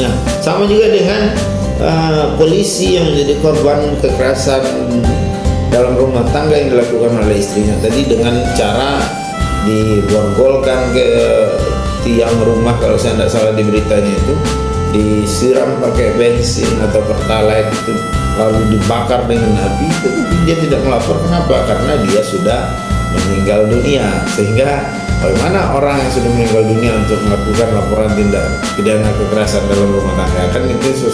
Nah, sama juga dengan polisi yang menjadi korban kekerasan dalam rumah tangga yang dilakukan oleh istrinya tadi dengan cara diborgolkan ke tiang rumah, kalau saya tidak salah di beritanya itu disiram pakai bensin atau pertalite itu, lalu dibakar dengan api, tetapi dia tidak melapor. Kenapa? Karena dia sudah meninggal dunia. Sehingga bagaimana orang yang sudah meninggal dunia untuk melakukan laporan tindak pidana kekerasan dalam rumah tangga? Kan itu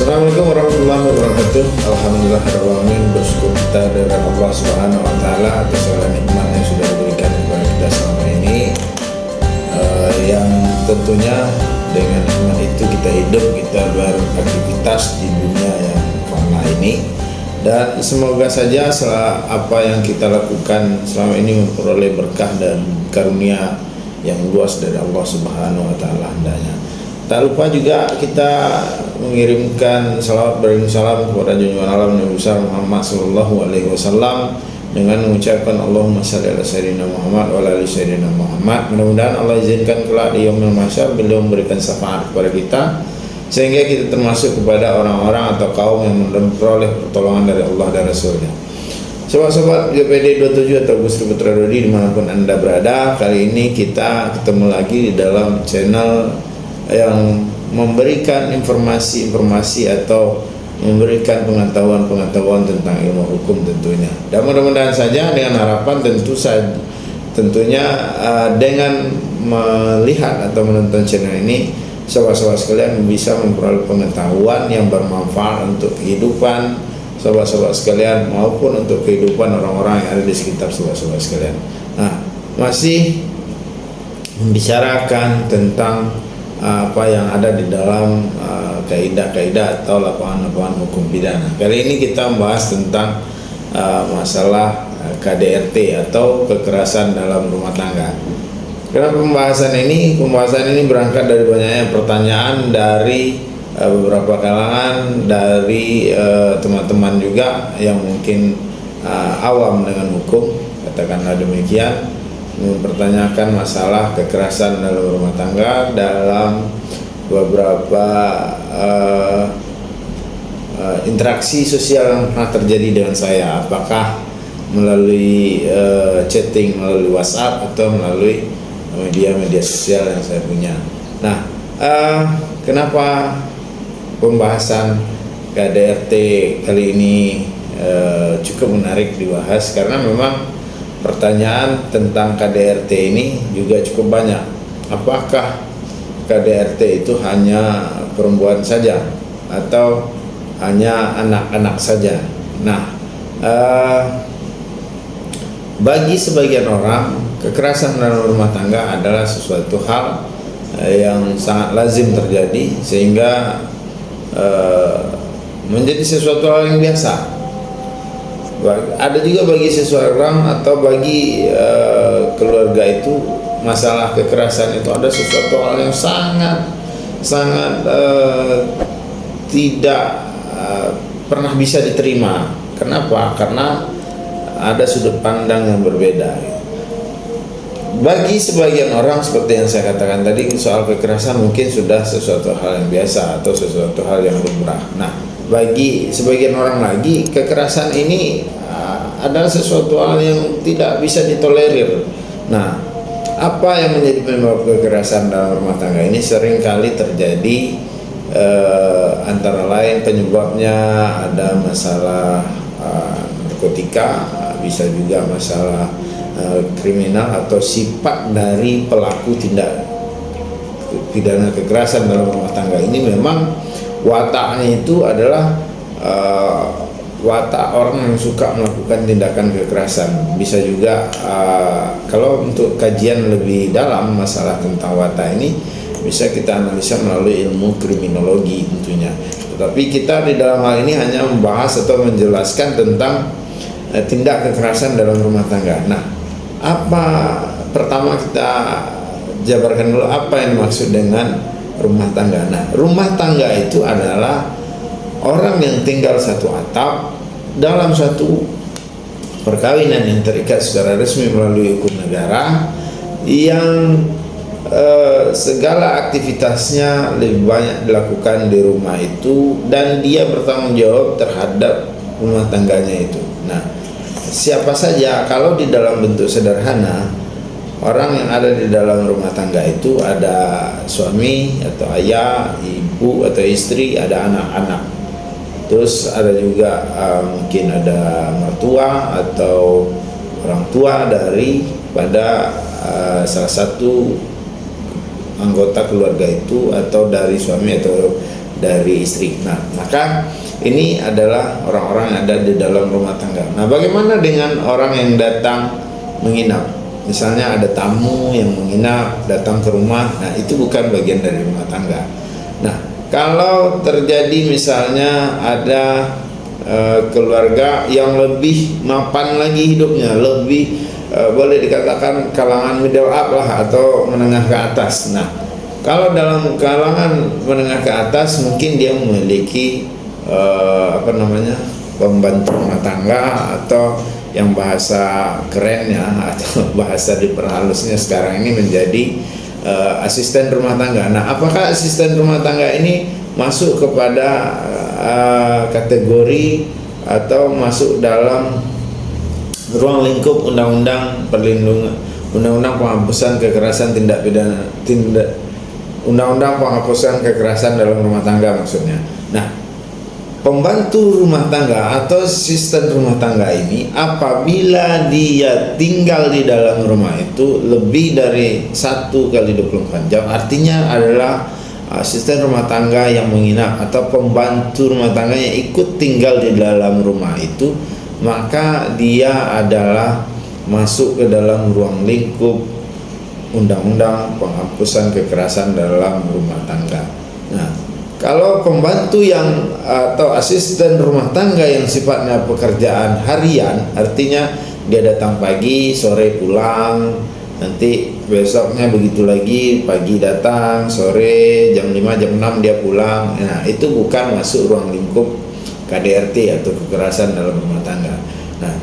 Assalamualaikum warahmatullahi wabarakatuh. Alhamdulillahirrahmanirrahim. Bersyukur kita dari Allah Subhanahu wa Ta'ala atas segala nikmat yang sudah diberikan kepada kita selama ini, yang tentunya dengan nikmat itu kita hidup, kita beraktivitas di dunia yang fana ini, dan semoga saja apa yang kita lakukan selama ini memperoleh berkah dan karunia yang luas dari Allah Subhanahu wa Ta'ala hendaknya. Tak lupa juga kita mengirimkan salawat salam kepada junjungan alam Nabi besar Muhammad sallallahu alaihi wasallam dengan mengucapkan Allahumma shalli ala sayyidina Muhammad wa ala ali sayyidina Muhammad. Mudah-mudahan Allah izinkan kelak di yaumil mahsyar beliau memberikan syafaat kepada kita sehingga kita termasuk kepada orang-orang atau kaum yang memperoleh pertolongan dari Allah dan Rasulnya. Sobat-sobat GPD 27 atau Gusti Putra Dodi dimanapun Anda berada, kali ini kita ketemu lagi di dalam channel yang memberikan informasi-informasi atau memberikan pengetahuan-pengetahuan tentang ilmu hukum tentunya. Dan mudah-mudahan saja dengan harapan tentunya dengan melihat atau menonton channel ini, sobat-sobat sekalian bisa memperoleh pengetahuan yang bermanfaat untuk kehidupan sobat-sobat sekalian maupun untuk kehidupan orang-orang yang ada di sekitar sobat-sobat sekalian. Nah, masih membicarakan tentang apa yang ada di dalam kaidah-kaidah atau lapangan-lapangan hukum pidana. Kali ini kita membahas tentang masalah KDRT atau kekerasan dalam rumah tangga. Kenapa pembahasan ini? Pembahasan ini berangkat dari banyaknya pertanyaan dari beberapa kalangan, dari teman-teman juga yang mungkin awam dengan hukum, katakanlah demikian, mempertanyakan masalah kekerasan dalam rumah tangga dalam beberapa interaksi sosial yang pernah terjadi dengan saya, apakah melalui chatting, melalui WhatsApp atau melalui media-media sosial yang saya punya. Nah, kenapa pembahasan KDRT kali ini cukup menarik dibahas? Karena memang pertanyaan tentang KDRT ini juga cukup banyak. Apakah KDRT itu hanya perempuan saja atau hanya anak-anak saja? Nah, bagi sebagian orang, kekerasan dalam rumah tangga adalah sesuatu hal yang sangat lazim terjadi sehingga menjadi sesuatu hal yang biasa. Ada juga bagi seseorang atau bagi keluarga itu masalah kekerasan itu ada sesuatu hal yang sangat tidak pernah bisa diterima. Kenapa? Karena ada sudut pandang yang berbeda. Bagi sebagian orang seperti yang saya katakan tadi, soal kekerasan mungkin sudah sesuatu hal yang biasa atau sesuatu hal yang lumrah. Nah, bagi sebagian orang lagi, kekerasan ini adalah sesuatu hal yang tidak bisa ditolerir. Nah, apa yang menjadi penyebab kekerasan dalam rumah tangga ini? Sering kali terjadi antara lain penyebabnya ada masalah narkotika, bisa juga masalah kriminal atau sifat dari pelaku tindak pidana kekerasan dalam rumah tangga ini. Memang wataknya itu adalah watak orang yang suka melakukan tindakan kekerasan. Bisa juga kalau untuk kajian lebih dalam masalah tentang watak ini bisa kita analisa melalui ilmu kriminologi tentunya. Tetapi kita di dalam hal ini hanya membahas atau menjelaskan tentang tindak kekerasan dalam rumah tangga. Nah, apa pertama kita jabarkan dulu apa yang dimaksud dengan rumah tangga. Nah, rumah tangga itu adalah orang yang tinggal satu atap dalam suatu perkawinan yang terikat secara resmi melalui hukum negara, yang segala aktivitasnya lebih banyak dilakukan di rumah itu, dan dia bertanggung jawab terhadap rumah tangganya itu. Nah, siapa saja, kalau di dalam bentuk sederhana, orang yang ada di dalam rumah tangga itu ada suami atau ayah, ibu atau istri, ada anak-anak. Terus ada juga mungkin ada mertua atau orang tua daripada salah satu anggota keluarga itu, atau dari suami atau dari istri. Nah, maka ini adalah orang-orang yang ada di dalam rumah tangga. Nah, bagaimana dengan orang yang datang menginap? Misalnya ada tamu yang menginap, datang ke rumah, nah itu bukan bagian dari rumah tangga. Nah, kalau terjadi misalnya ada keluarga yang lebih mapan lagi hidupnya, lebih boleh dikatakan kalangan middle up lah, atau menengah ke atas. Nah, kalau dalam kalangan menengah ke atas, mungkin dia memiliki pembantu rumah tangga, atau yang bahasa kerennya atau bahasa diperhalusnya sekarang ini menjadi asisten rumah tangga. Nah, apakah asisten rumah tangga ini masuk kepada kategori atau masuk dalam ruang lingkup undang-undang perlindungan, undang-undang penghapusan kekerasan undang-undang penghapusan kekerasan dalam rumah tangga maksudnya. Nah, pembantu rumah tangga atau asisten rumah tangga ini, apabila dia tinggal di dalam rumah itu lebih dari 1 kali 24 jam, artinya adalah asisten rumah tangga yang menginap atau pembantu rumah tangga yang ikut tinggal di dalam rumah itu, maka dia adalah masuk ke dalam ruang lingkup undang-undang penghapusan kekerasan dalam rumah tangga. Nah, kalau pembantu yang atau asisten rumah tangga yang sifatnya pekerjaan harian, artinya dia datang pagi, sore pulang, nanti besoknya begitu lagi, pagi datang, sore jam 5, jam 6 dia pulang. Nah, itu bukan masuk ruang lingkup KDRT atau kekerasan dalam rumah tangga. Nah,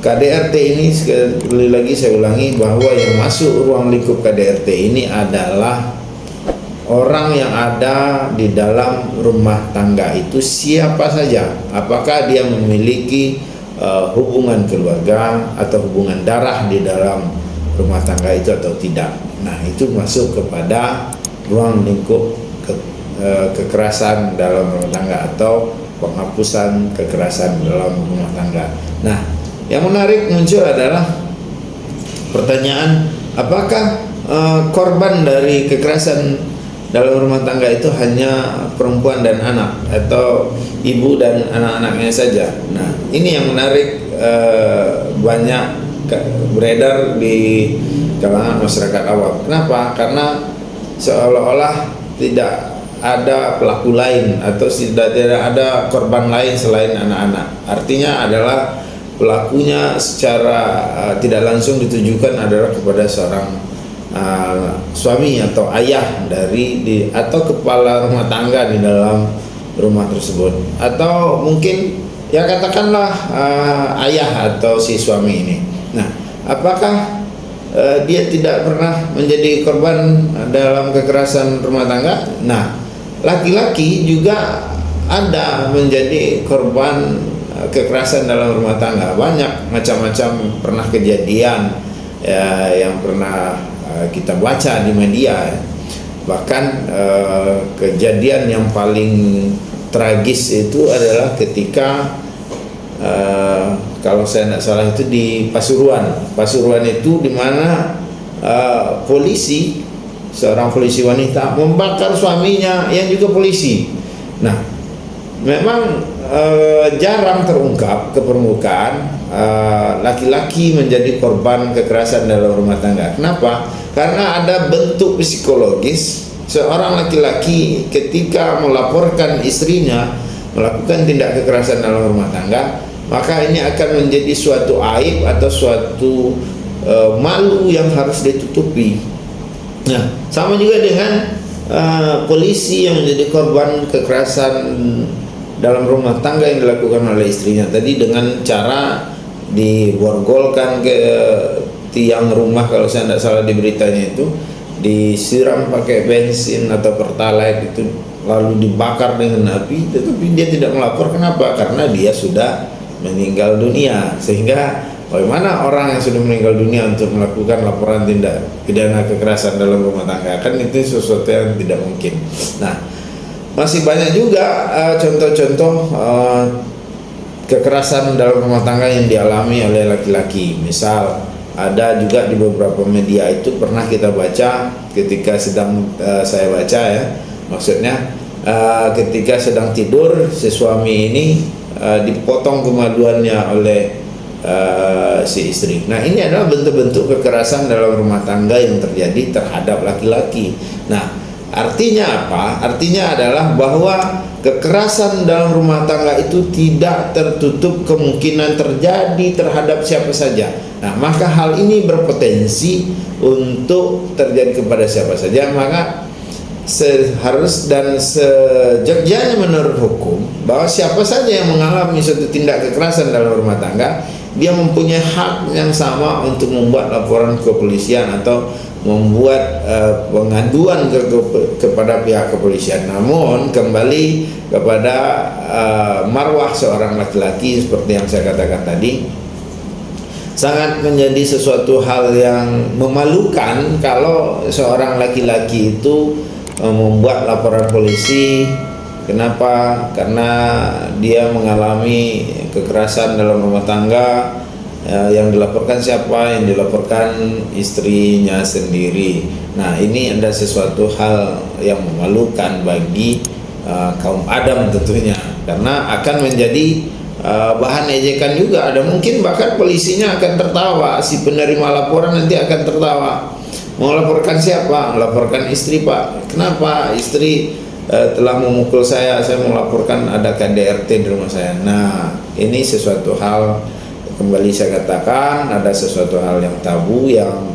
KDRT ini sekali lagi saya ulangi bahwa yang masuk ruang lingkup KDRT ini adalah orang yang ada di dalam rumah tangga itu siapa saja, apakah dia memiliki hubungan keluarga atau hubungan darah di dalam rumah tangga itu atau tidak. Nah, itu masuk kepada ruang lingkup kekerasan dalam rumah tangga atau penghapusan kekerasan dalam rumah tangga. Nah, yang menarik muncul adalah pertanyaan, apakah korban dari kekerasan dalam rumah tangga itu hanya perempuan dan anak, atau ibu dan anak-anaknya saja? Nah, ini yang menarik, banyak beredar di kalangan masyarakat awam. Kenapa? Karena seolah-olah tidak ada pelaku lain atau tidak ada korban lain selain anak-anak. Artinya adalah pelakunya secara tidak langsung ditujukan adalah kepada seorang suami atau ayah atau kepala rumah tangga di dalam rumah tersebut, atau mungkin ya katakanlah ayah atau si suami ini. Nah, apakah dia tidak pernah menjadi korban dalam kekerasan rumah tangga? Nah, laki-laki juga ada menjadi korban kekerasan dalam rumah tangga. Banyak macam-macam pernah kejadian ya, yang pernah kita baca di media. Bahkan kejadian yang paling tragis itu adalah ketika kalau saya tidak salah itu di Pasuruan itu, di mana polisi, seorang polisi wanita membakar suaminya yang juga polisi. Nah, memang jarang terungkap ke permukaan laki-laki menjadi korban kekerasan dalam rumah tangga. Kenapa? Karena ada bentuk psikologis seorang laki-laki ketika melaporkan istrinya melakukan tindak kekerasan dalam rumah tangga, maka ini akan menjadi suatu aib atau suatu malu yang harus ditutupi. Nah, sama juga dengan polisi yang menjadi korban kekerasan dalam rumah tangga yang dilakukan oleh istrinya tadi dengan cara diborgolkan ke tiang rumah, kalau saya tidak salah di beritanya itu, disiram pakai bensin atau pertalite itu, lalu dibakar dengan api, tetapi dia tidak melapor. Kenapa? Karena dia sudah meninggal dunia. Sehingga bagaimana orang yang sudah meninggal dunia untuk melakukan laporan tindak pidana kekerasan dalam rumah tangga? Kan itu sesuatu yang tidak mungkin. Nah, masih banyak juga contoh-contoh kekerasan dalam rumah tangga yang dialami oleh laki-laki. Misal ada juga di beberapa media itu pernah kita baca ketika sedang saya baca ya, maksudnya ketika sedang tidur si suami ini dipotong kemaluannya oleh si istri. Nah, ini adalah bentuk-bentuk kekerasan dalam rumah tangga yang terjadi terhadap laki-laki. Nah, artinya apa? Artinya adalah bahwa kekerasan dalam rumah tangga itu tidak tertutup kemungkinan terjadi terhadap siapa saja. Nah, maka hal ini berpotensi untuk terjadi kepada siapa saja. Maka seharus dan sejogjanya menurut hukum bahwa siapa saja yang mengalami suatu tindak kekerasan dalam rumah tangga, dia mempunyai hak yang sama untuk membuat laporan ke kepolisian atau membuat pengaduan kepada pihak kepolisian. Namun kembali kepada marwah seorang laki-laki, seperti yang saya katakan tadi, sangat menjadi sesuatu hal yang memalukan kalau seorang laki-laki itu membuat laporan polisi. Kenapa? Karena dia mengalami kekerasan dalam rumah tangga. Yang dilaporkan siapa? Yang dilaporkan istrinya sendiri. Nah, ini ada sesuatu hal yang memalukan bagi kaum Adam tentunya, karena akan menjadi bahan ejekan juga. Ada mungkin bahkan polisinya akan tertawa, si penerima laporan nanti akan tertawa. Mau laporkan siapa? Laporkan istri, Pak. Kenapa? Istri telah memukul saya mau laporkan ada KDRT di rumah saya. Nah, ini sesuatu hal, kembali saya katakan, ada sesuatu hal yang tabu yang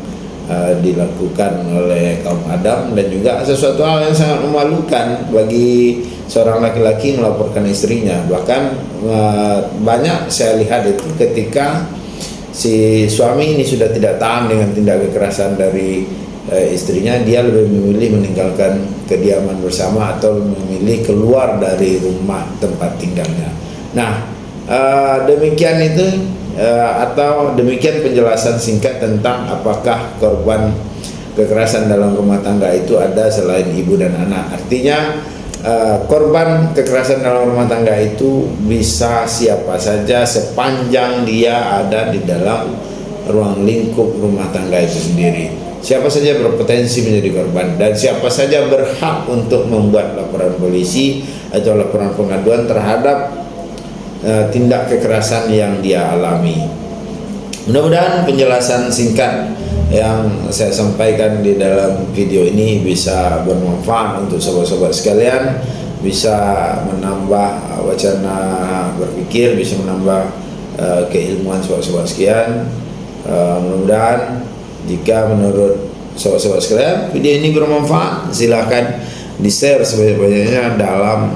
dilakukan oleh kaum Adam, dan juga sesuatu hal yang sangat memalukan bagi seorang laki-laki melaporkan istrinya. Bahkan banyak saya lihat itu ketika si suami ini sudah tidak tahan dengan tindak kekerasan dari istrinya, dia lebih memilih meninggalkan kediaman bersama atau memilih keluar dari rumah tempat tinggalnya. Nah, demikian itu atau demikian penjelasan singkat tentang apakah korban kekerasan dalam rumah tangga itu ada selain ibu dan anak. Artinya korban kekerasan dalam rumah tangga itu bisa siapa saja sepanjang dia ada di dalam ruang lingkup rumah tangga itu sendiri. Siapa saja berpotensi menjadi korban, dan siapa saja berhak untuk membuat laporan polisi atau laporan pengaduan terhadap tindak kekerasan yang dia alami. Mudah-mudahan penjelasan singkat yang saya sampaikan di dalam video ini bisa bermanfaat untuk sobat-sobat sekalian, bisa menambah wacana berpikir, bisa menambah keilmuan sobat-sobat sekalian. Mudah-mudahan jika menurut sobat-sobat sekalian video ini bermanfaat, silakan di-share sebanyak-banyaknya dalam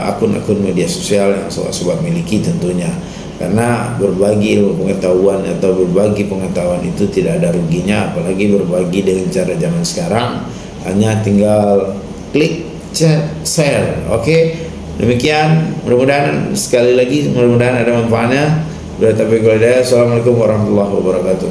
akun-akun media sosial yang sobat-sobat miliki tentunya, karena berbagi ilmu pengetahuan atau berbagi pengetahuan itu tidak ada ruginya, apalagi berbagi dengan cara zaman sekarang, hanya tinggal klik, share. Oke, demikian, mudah-mudahan sekali lagi mudah-mudahan ada manfaatnya. Assalamualaikum warahmatullahi wabarakatuh.